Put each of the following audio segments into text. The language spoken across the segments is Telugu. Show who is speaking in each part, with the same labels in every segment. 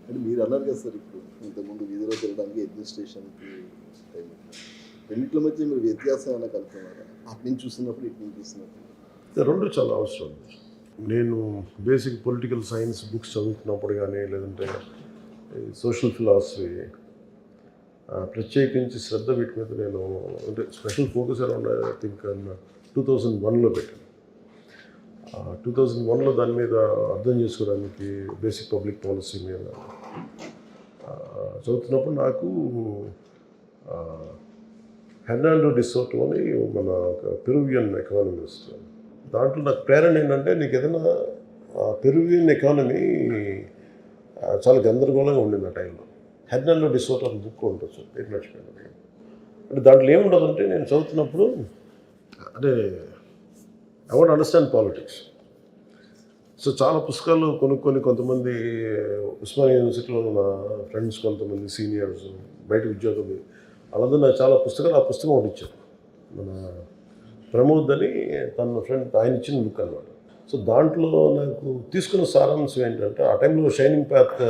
Speaker 1: అంటే మీరు అన్నారు కదా సార్, ఇప్పుడు ఇంతకుముందు వీధిలో తిరగడానికి అడ్మినిస్ట్రేషన్కి టైం, రెండింటి మధ్య మీరు వ్యత్యాసం ఏమైనా కలుపుతున్నారా? అటు నుంచి చూస్తున్నప్పుడు ఇటు నుంచి చూస్తున్నప్పుడు
Speaker 2: రెండు చాలా అవసరం. నేను బేసిక్ పొలిటికల్ సైన్స్ బుక్స్ చదువుతున్నప్పుడు కానీ లేదంటే సోషల్ ఫిలాసఫీ ప్రత్యేకించి శ్రద్ధ వీటి మీద నేను అంటే special focus around I think 2001లో పెట్టాను. 2001లో దాని మీద అర్థం చేసుకోవడానికి బేసిక్ పబ్లిక్ పాలసీ మీద చదువుతున్నప్పుడు నాకు హెర్నాండో డిసోటో అని మన ఒక పెరువియన్ ఎకానమిస్ట్, దాంట్లో నాకు ప్రేరణ ఏంటంటే నీకు ఏదైనా పెరువియన్ ఎకానమీ చాలా గందరగోళంగా ఉండింది ఆ టైంలో. హెర్నాండో డిసోటో అని బుక్ ఉండొచ్చు, పేరు మర్చిపోయాను. అంటే దాంట్లో ఏముంటుందంటే నేను చదువుతున్నప్పుడు అంటే I want understand politics. So చాలా పుస్తకాలు కొనుక్కొని కొంతమంది ఉస్మానియా యూనివర్సిటీలో నా ఫ్రెండ్స్, కొంతమంది సీనియర్స్, బయట ఉద్యోగులు వాళ్ళందరూ నాకు చాలా పుస్తకాలు, ఆ పుస్తకం ఒకటి ఇచ్చారు. మన ప్రమోద్ అని తన ఫ్రెండ్, ఆయన ఇచ్చిన బుక్ అనమాట. సో దాంట్లో నాకు తీసుకున్న సారాంశం ఏంటంటే ఆ టైంలో షైనింగ్ పాత్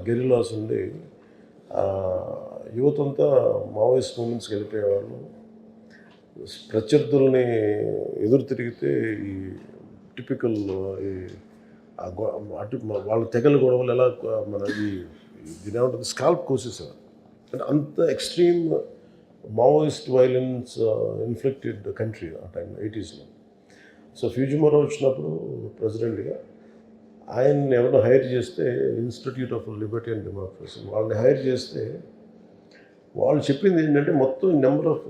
Speaker 2: గెరిలాస్ ఉండి యువతంతా మావోయిస్ట్ మూమెంట్స్కి వెళ్ళిపోయేవాళ్ళు. ప్రత్యర్థుల్ని ఎదురు తిరిగితే ఈ టిపికల్ అటు వాళ్ళ తెగల గొడవలు ఎలా మన దీని ఏమంటుంది స్కాల్ప్ కోసేసేవారు. అంటే అంత extreme Maoist violence inflicted country ఆ టైం 80sలో. సో ఫ్యూజిమోరో వచ్చినప్పుడు ప్రెసిడెంట్గా ఆయన్ని ఎవరినో హైర్ చేస్తే, institute of Liberty and democracy వాళ్ళని హైర్ చేస్తే వాళ్ళు చెప్పింది ఏంటంటే మొత్తం నెంబర్ ఆఫ్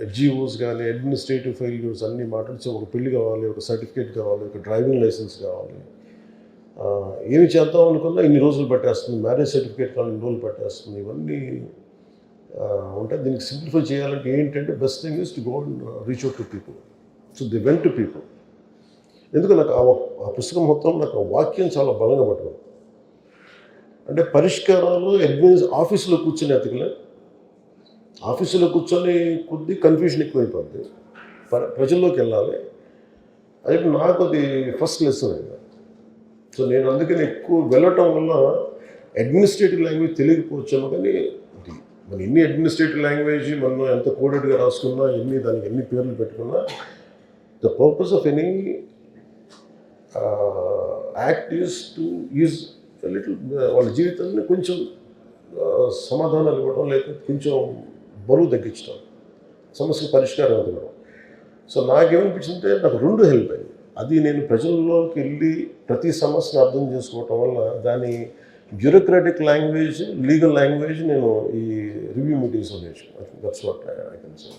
Speaker 2: ఎఫ్జిఓస్ కానీ అడ్మినిస్ట్రేటివ్ ఫెయిల్యూర్స్ అన్నీ మాట్లాడితే ఒక పెళ్లి కావాలి, ఒక సర్టిఫికేట్ కావాలి, ఒక డ్రైవింగ్ లైసెన్స్ కావాలి, ఏమి చేద్దాం అనుకున్నా ఇన్ని రోజులు పట్టేస్తుంది, మ్యారేజ్ సర్టిఫికేట్ కావాలి ఇన్ని రోజులు పట్టేస్తుంది, ఇవన్నీ ఉంటాయి. దీనికి సింప్లిఫై చేయాలంటే ఏంటంటే best thing is to go and reach out to people. So the went to people. ఎందుకు నాకు ఆ పుస్తకం మొత్తం నాకు ఆ వాక్యం చాలా బలంగా పట్టుకుంది. అంటే పరిష్కారాలు ఆఫీసులో కూర్చొని ఎతకలే, ఆఫీసులో కూర్చొని కొద్ది కన్ఫ్యూజన్ ఎక్కువైపోద్ది, ప్రజల్లోకి వెళ్ళాలి. అది నాకు అది ఫస్ట్ లెసన్ అయింది. సో నేను అందుకని ఎక్కువ వెళ్ళటం వల్ల అడ్మినిస్ట్రేటివ్ లాంగ్వేజ్ తెలియకపోవచ్చాను, కానీ మన ఎన్ని అడ్మినిస్ట్రేటివ్ లాంగ్వేజ్ మనం ఎంత కోడెడ్గా రాసుకున్నా, దానికి ఎన్ని పేర్లు పెట్టుకున్నా, the purpose of any act is to use little వాళ్ళ జీవితాన్ని కొంచెం సమాధానాలు ఇవ్వడం, లేకపోతే కొంచెం బరువు తగ్గించడం, సమస్య పరిష్కారం ఇవ్వడం. సో నాకేమనిపించిందంటే నాకు రెండు హెల్ప్ అయింది. అది నేను ప్రజల్లోకి వెళ్ళి ప్రతి సమస్యను అర్థం చేసుకోవటం వల్ల దాని బ్యూరోక్రాటిక్ లాంగ్వేజ్, లీగల్ లాంగ్వేజ్ నేను ఈ రివ్యూ మీటింగ్స్లో నేర్చుకున్నాను. That's what I can say.